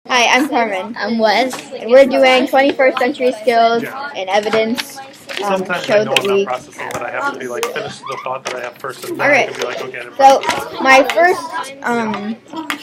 Hi, I'm Carmen. I'm Wes. And we're doing 21st century skills and evidence Sometimes show I know that I'm we not processing, but I have to be like finish the thought that I have first, and then Alright. I can be like, okay. So my first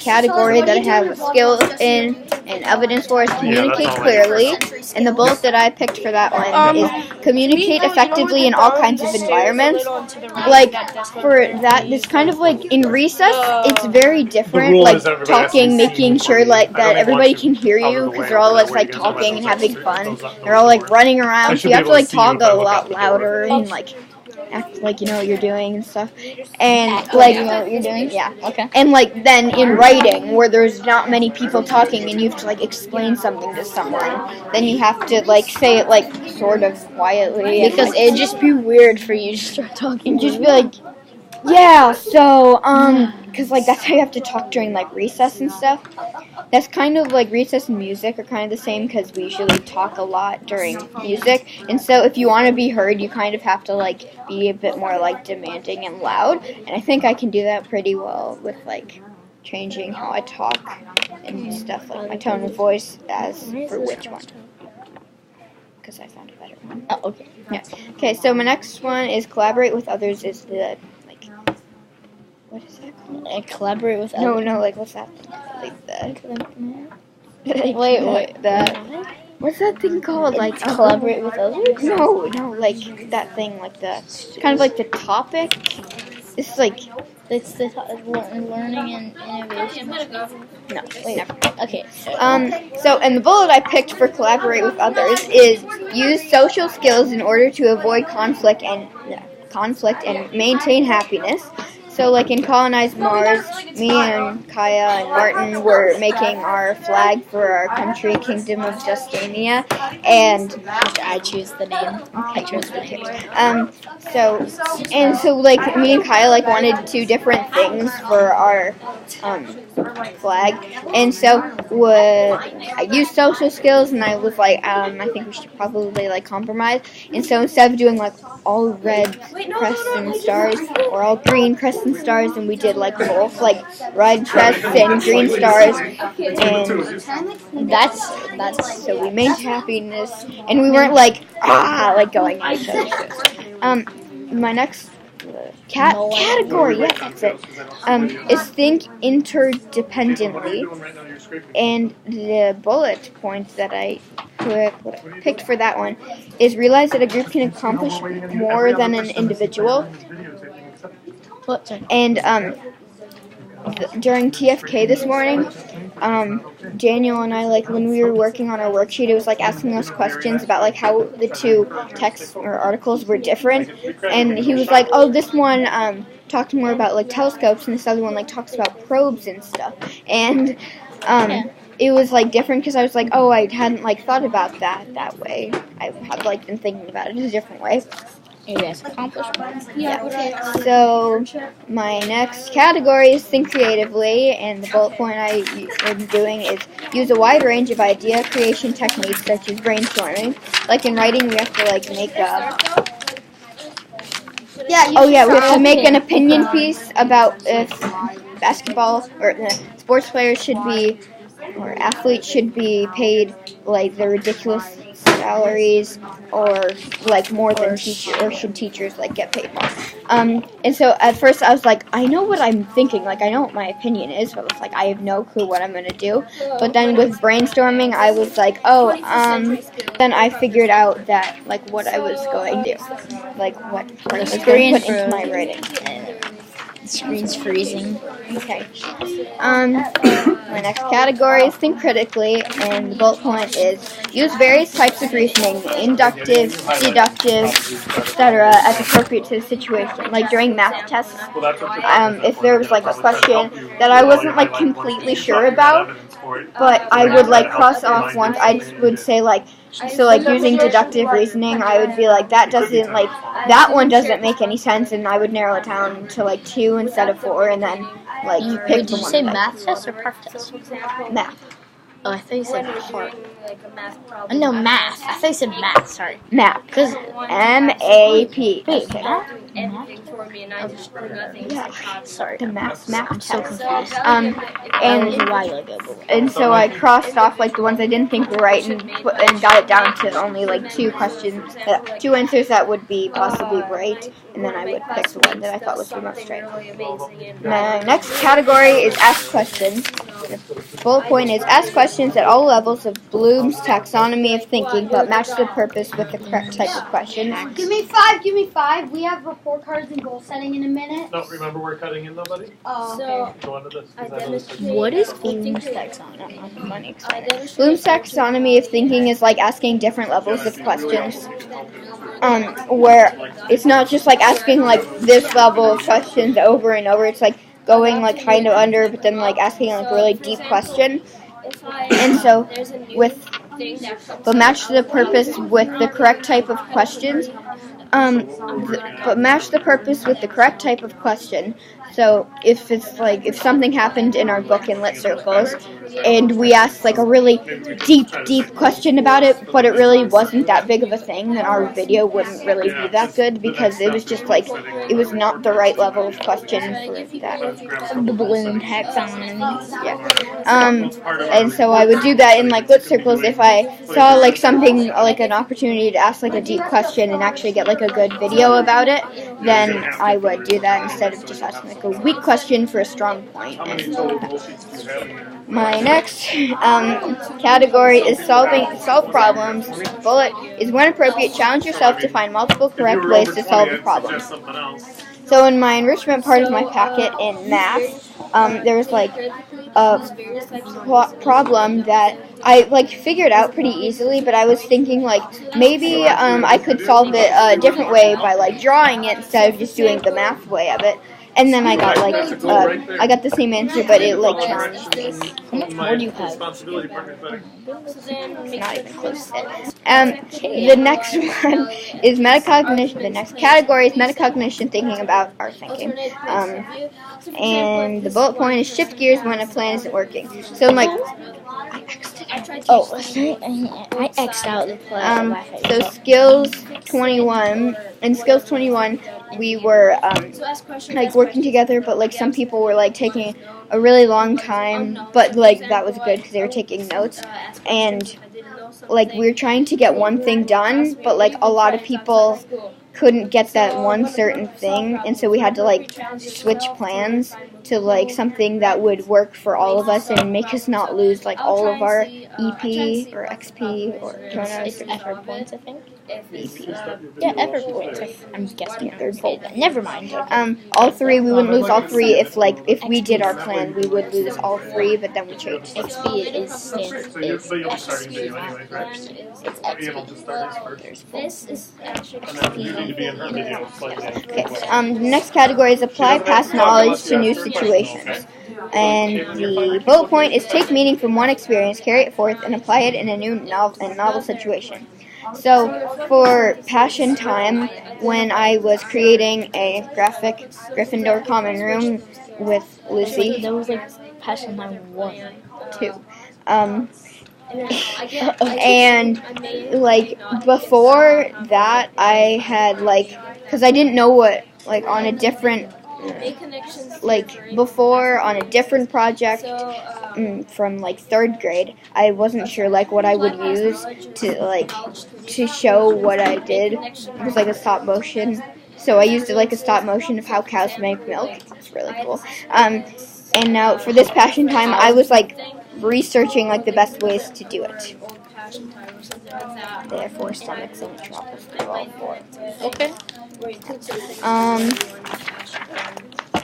category that I have skills in and evidence for is communicate clearly. And the bullet that I picked for that one is communicate effectively in all kinds of environments. Like for that, it's kind of like in recess, it's very different. Like talking, making sure like that everybody can hear you because they're all like talking and having fun. They're all like running around, so you have to like talk a lot louder and like act like you know what you're doing and stuff. And like You know what you're doing? yeah. Okay. And like then in writing where there's not many people talking and you have to like explain something to someone, then you have to like say it like sort of quietly Because and, like, it'd just be weird for you to start talking. just be like, yeah, so because like that's how you have to talk during like recess and stuff. That's kind of like recess and music are kind of the same because we usually talk a lot during music, and so if you want to be heard, you kind of have to like be a bit more like demanding and loud. And I think I can do that pretty well with like changing how I talk and stuff, like my tone of voice as for which one. Because I found a better one. Oh, okay. Yeah. Okay. So my next one is collaborate with others. Is the like what is that called? Collaborate with No, others. no. Like what's that? Like the Wait. the what's that thing called? Like Collaborate with others? No, like that thing. Like the kind of like the topic. It's like It's the learning and innovation. no. Wait. Never. Okay. So, and the bullet I picked for collaborate with others is use social skills in order to avoid conflict and maintain happiness. So, like in Colonize Mars, me and Kaya and Martin were making our flag for our country, Kingdom of Justania, and I choose the name. I chose the name. So like me and Kaya like wanted two different things for our flag, and so I used social skills, and I was like, I think we should probably like compromise, and so instead of doing like all red crests and stars or all green crests and stars, and we did like both like red crests and green stars, and That's so we made happiness, and we weren't like going at each other. My next category, yeah, that's it. Is think interdependently, and the bullet point that I picked for that one is realize that a group can accomplish more than an individual. And during TFK this morning, Daniel and I, like when we were working on our worksheet, it was like asking us questions about like how the two texts or articles were different, and he was like, oh, this one talked more about like telescopes, and this other one like talks about probes and stuff, and it was like different because I was like, oh, I hadn't like thought about that way. I had like been thinking about it a different way. Yes, accomplishment. Yeah. So my next category is think creatively, and the bullet point I am doing is use a wide range of idea creation techniques such as brainstorming. Like in writing, we have to like make a. We have to make an opinion piece about if basketball or sports players should be or athletes should be paid like the ridiculous salaries, or like more than teachers, or should teachers like get paid more? And so at first I was like, I know what I'm thinking, like I know what my opinion is, but it's like I have no clue what I'm gonna do. But then with brainstorming, I was like, then I figured out that like what I was going to do, like what part I was going to put into my writing. Screen's freezing. Okay. My next category is think critically, and the bullet point is use various types of reasoning, inductive, deductive, etc., as appropriate to the situation. Like during math tests, if there was like a question that I wasn't like completely sure about, but I would like cross off once, I would say like, so like using deductive reasoning, I would be like, that one doesn't make any sense, and I would narrow it down to like 2 instead of 4, and then like pick Did you say math test or park test? Math. Oh, I thought you said part. No, math. I thought you said math. Sorry. Map. Because M-A-P. wait, Okay. math? Yeah. Sorry. The math. I'm so confused. And That was a while ago. And so I crossed off like the ones I didn't think were right and got it down to only like two questions, two answers that would be possibly right, and then I would pick the one that I thought was the most right. My next category is ask questions. The bullet point is ask questions at all levels of Bloom's taxonomy of thinking, but match the purpose with the correct type of questions. Give me 5. Give me 5. We have report cards and goal setting in a minute. No, remember we're cutting in nobody? Oh, So- okay. Go on to this. 'Cause I know this is- What is Bloom's taxonomy? Bloom's taxonomy of thinking is like asking different levels of questions. Where it's not just like asking like this level of questions over and over. It's like going like kind of under, but then like asking like a really deep question. And so but match the purpose with the correct type of questions. But match the purpose with the correct type of question. So if it's like if something happened in our book in Lit Circles, and we asked like a really deep question about it, but it really wasn't that big of a thing, then our video wouldn't really be that good because it was just like it was not the right level of question for that. The Bloom taxonomy. Yeah. And so I would do that in like Lit Circles if I saw like something like an opportunity to ask like a deep question and actually get like a good video about it, then I would do that instead of just asking like a weak question for a strong point. And my next category is solve problems. Bullet is when appropriate, challenge yourself to find multiple correct ways to solve the problem. So in my enrichment part of my packet in math, there was like a problem that I like figured out pretty easily, but I was thinking like maybe I could solve it a different way by like drawing it instead of just doing the math way of it. And then I got like I got the same answer, but it like challenged me. How much more do you have? It's not even close to it. The next one is metacognition. The next category is metacognition, thinking about our thinking. And the bullet point is shift gears when a plan isn't working. So I'm like, I X'd out the play. So skills 21. In skills 21, we were like working together, but like some people were like taking a really long time, but like that was good because they were taking notes, and like we were trying to get one thing done, but like a lot of people couldn't get that one certain thing, and so we had to like switch plans to like something that would work for all of us and make us not lose like all of our EP or XP or It's effort points, I think. EP. Yeah, effort points. I'm guessing. Never mind. All three, we wouldn't lose all three if we did our plan, we would lose all three, but then we changed. XP is standard. But you'll be starting video anyways, right? It's Ian will just start his first. This is actually And then you need to be in her video. Okay. The next category is apply past knowledge to new situations. And the bullet point is take meaning from one experience, carry it forth, and apply it in a new novel situation. So for Passion Time, when I was creating a graphic Gryffindor common room with Lucy, That was like Passion Time 1. 2. And like before that, I had like, because I didn't know what like on a different like before on a different project from like 3rd grade, I wasn't sure like what I would use to show what I did. It was like a stop motion, so I used it like a stop motion of how cows make milk. It's really cool. And now for this Passion Time, I was like researching like the best ways to do it. They have 4 stomachs and metropolis through all 4. Okay.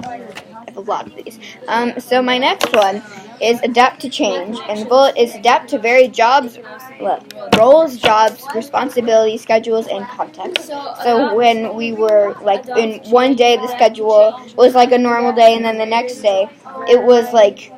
I have a lot of these. So my next one is adapt to change, and the bullet is adapt to varied jobs, roles, jobs, responsibilities, schedules, and context. So when we were like in one day, the schedule was like a normal day, and then the next day, it was like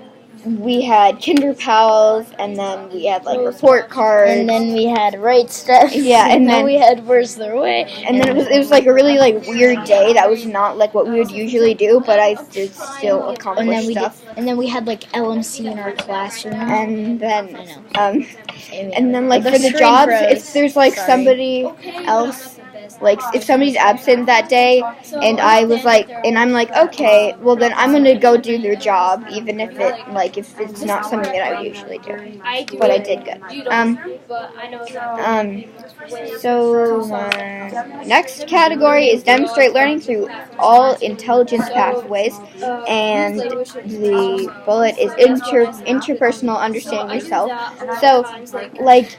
we had Kinder Pals, and then we had like report cards, And then we had Right Stuff. Yeah, and then we had Where's the Way. and then it was like a really like weird day that was not like what we would usually do, but I did still accomplish stuff. And then we had like LMC in our classroom. And then I know. and then like The for the screen jobs, froze. if there's like Sorry. somebody else. Like if somebody's absent that day, and I was like, and I'm like, okay, well then I'm gonna go do their job, even if if it's not something that I would usually do. But I did good. So my next category is demonstrate learning through all intelligence pathways, and the bullet is interpersonal understanding yourself. So like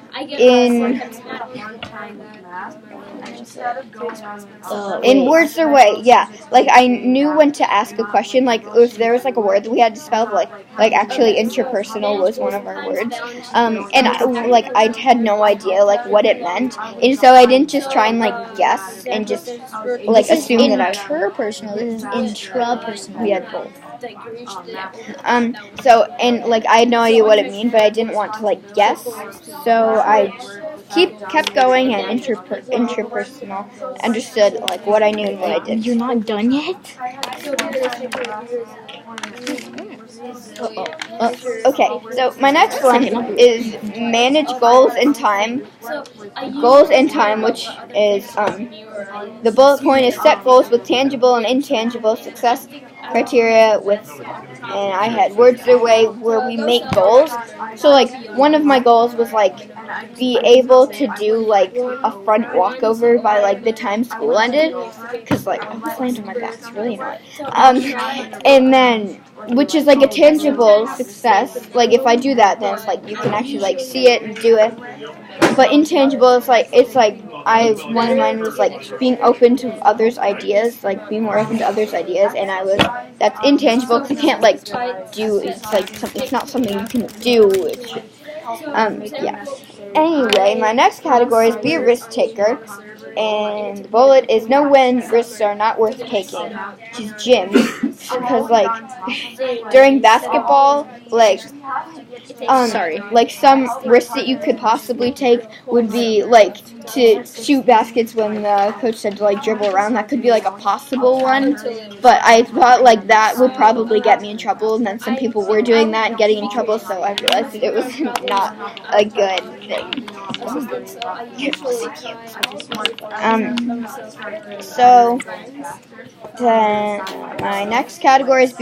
in words their way, yeah. Like I knew when to ask a question. Like if there was like a word that we had to spell, like actually interpersonal was one of our words. And I had no idea like what it meant, and so I didn't just try and like guess and just like assume that I was interpersonal. This is intrapersonal. We had both. So and like I had no idea what it meant, but I didn't want to like guess, so I kept going, and interpersonal understood like what I knew and what I did. You're not done yet? Okay, so my next one is manage goals and time. Goals and time, which is the bullet point is set goals with tangible and intangible success criteria and I had words their way where we make goals. So like one of my goals was like be able to do like a front walkover by like the time school ended, because like I was laying on my back, it's really annoying. And then which is like a tangible success. Like if I do that, then it's like you can actually like see it and do it. But intangible, it's like one of mine was like being open to others' ideas, like being more open to others' ideas, and that's intangible because you can't like do. It's not something you can do. Yeah. Anyway, my next category is be a risk taker, and the bullet is know when risks are not worth taking, which is gym, because like during basketball, like some risks that you could possibly take would be like to shoot baskets when the coach said to like dribble around. That could be like a possible one, but I thought like that would probably get me in trouble, and then some people were doing that and getting in trouble, so I realized that it was not a good thing. So then my next category is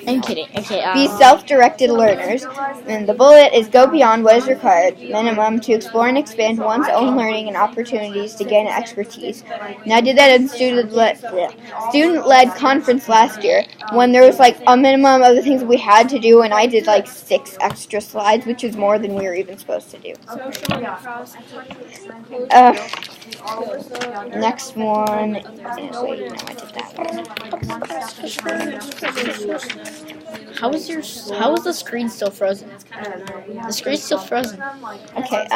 I'm kidding. Okay. Be self-directed learners, and the bullet is go beyond what is required minimum to explore and expand one's own learning and opportunities to gain expertise. And I did that in student-led conference last year when there was like a minimum of the things we had to do, and I did like 6 extra slides, which is more than we were even supposed to do. Next one. Wait, no, I did that one. How is the screen still frozen? The screen's still frozen. Okay,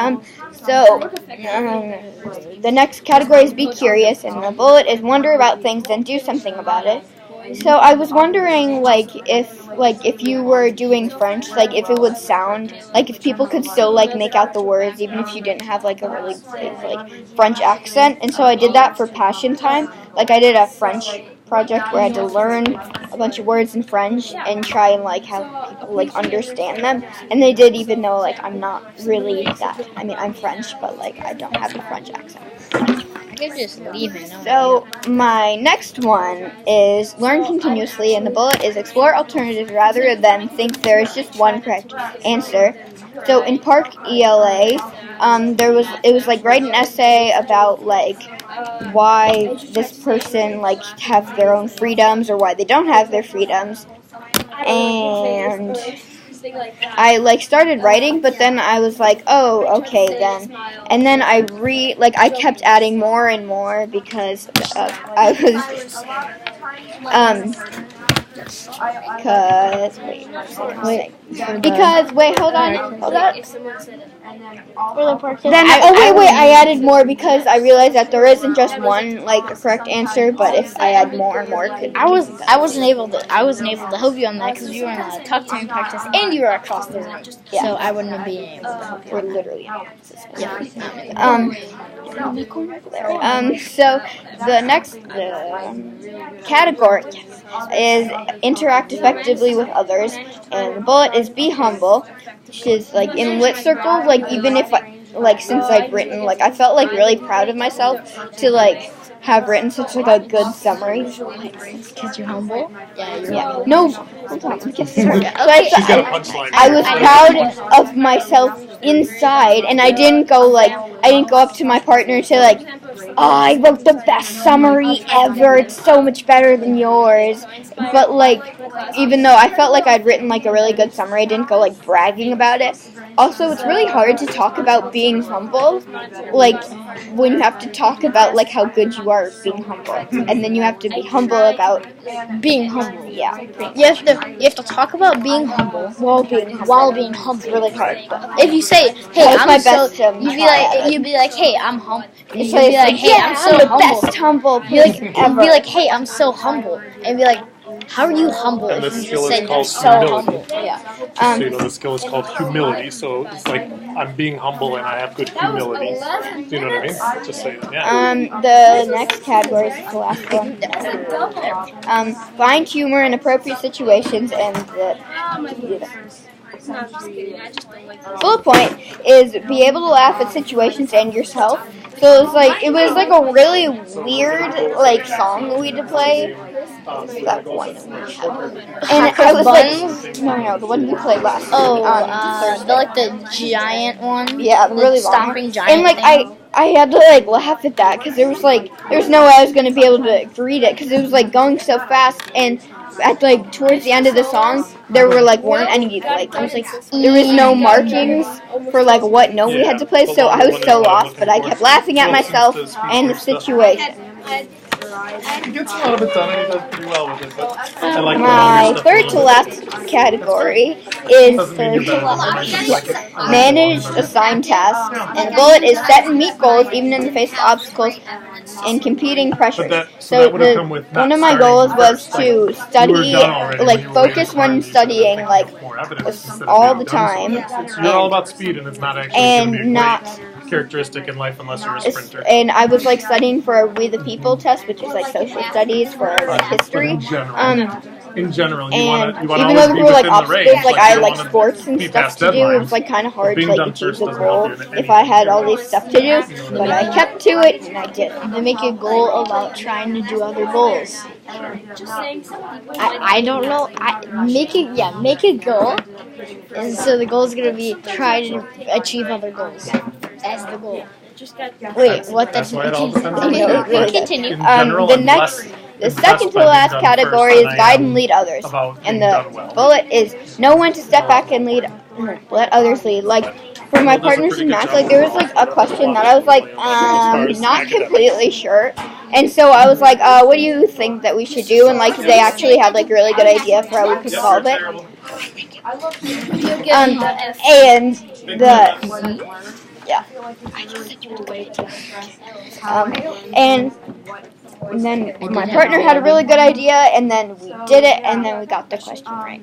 the next category is be curious, and the bullet is wonder about things, then do something about it. So I was wondering, if you were doing French, like if it would sound like if people could still like make out the words even if you didn't have like a really big like French accent. And so I did that for Passion Time. Like I did a French project where I had to learn a bunch of words in French and try and like have people like understand them. And they did, even though like I'm not really that. I mean I'm French, but like I don't have a French accent. Just leave it. So my next one is learn continuously, and the bullet is explore alternatives rather than think there is just one correct answer. So in Park ELA, it was like write an essay about like why this person like have their own freedoms or why they don't have their freedoms, and I like started writing, but then I was like, oh, okay then. And then I kept adding more and more because I was wait. Because wait, hold on. If someone said it. Then wait, I added more because I realized that there isn't just one like correct answer, but if I add more and more, could I wasn't able to help you on that because you were in a talk time practice and you were across the room. Yeah. So I wouldn't have been able to help you. We're literally Yeah. So the next category is interact effectively with others, and the bullet is be humble, which is like in lit circles. Like even if since I've written, I felt really proud of myself to have written such a good summary. Because you're humble? Yeah, you're Yeah. humble. No. Hold on. She's got a punchline. I was proud of myself inside, and I didn't go up to my partner and say oh, I wrote the best summary ever. It's so much better than yours. But even though I felt like I'd written a really good summary, I didn't go bragging about it. Also, it's really hard to talk about being humble, when you have to talk about how good you are at being humble, and then you have to be humble about being humble. Yeah. You have to talk about being humble while being humble. It's really hard. If you say, "Hey, That was I'm my so," best, you'd be like, "Hey, I'm humble." You'd So be it's like, "Hey, yeah, I'm so the humble." best humble You'd person ever. be like, "Hey, I'm so humble," and be like, "How are you humble?" And if this you skill just is say you're called so humility. humble. Yeah. So you know, the skill is called humility. So it's I'm being humble and I have good humility. Do you know what I mean? Just saying. Yeah. The next category is the last one. Find humor in appropriate situations, and bullet point is be able to laugh at situations and yourself. So it was a really weird song that we had to play. That one. And I was no, the one we played last. The giant one. Yeah, the really long. Stomping giant. And thing. I had to laugh at that because there was no way I was going to be able to read it because it was going so fast, and at towards the end of the song there were weren't any it was there was no markings for what note we had to play, so I was so lost, but I kept laughing at myself and the situation. He gets a lot of it done and he does pretty well with it. But I like My third to last category is manage assigned tasks, and the bullet is set and meet goals even in the face of obstacles and competing pressures. So one of my goals was to study, focus when studying, all the time. You're all about speed, and it's not actually and going to be a not great characteristic in life unless you're a sprinter. And I was studying for a We the People test, which is social studies for history. In general, you And want to even though always there be were within the obstacles, race. I you like wanna sports and be stuff past to do. It was deadlines. kind of hard Being to done achieve first the doesn't goal help you in if I had all these stuff to do. But I kept to it, and I did. They make a goal about trying to do other goals. I don't know. Make a goal, and so the goal is gonna be try to achieve other goals. That's the goal. Wait, what? That's why it all depends on No, it really does. Continue. In general, The second to last category is guide and lead others, and the bullet is know when to step back and let others lead. For my partners in math, there was a question that I was not completely sure, and so I was what do you think that we should do? And they actually had a really good idea for how we could solve it. And and then my partner had a really good idea, and then we did it, and then we got the question right.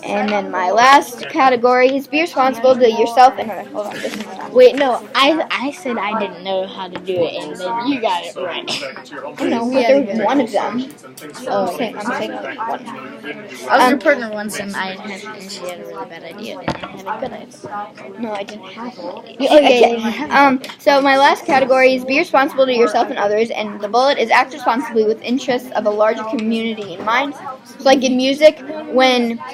And then my last category is be responsible to yourself and others. Hold on, this is not. Wait, no, I said I didn't know how to do it, and then you got it right. No, but there was one of them. I'm saying one. I was your partner once, and she had a really bad idea, and I had a good idea. No, I didn't have an idea. So my last category is be responsible to yourself and others, and the bullet is act responsibly with interests of a larger community in mind. So in music,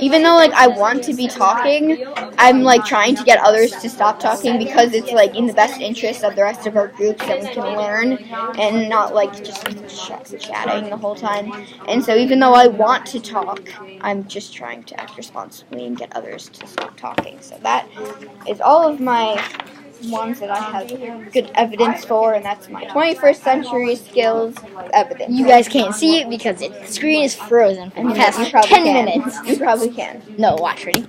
even though I want to be talking, I'm trying to get others to stop talking because it's in the best interest of the rest of our group so we can learn and not just chatting the whole time. And so even though I want to talk, I'm just trying to act responsibly and get others to stop talking. So that is all of my ones that I have good evidence for, and that's my 21st century skills evidence. You guys can't see it because the screen is frozen for the past you probably 10 can. minutes. You probably can. No, watch, ready?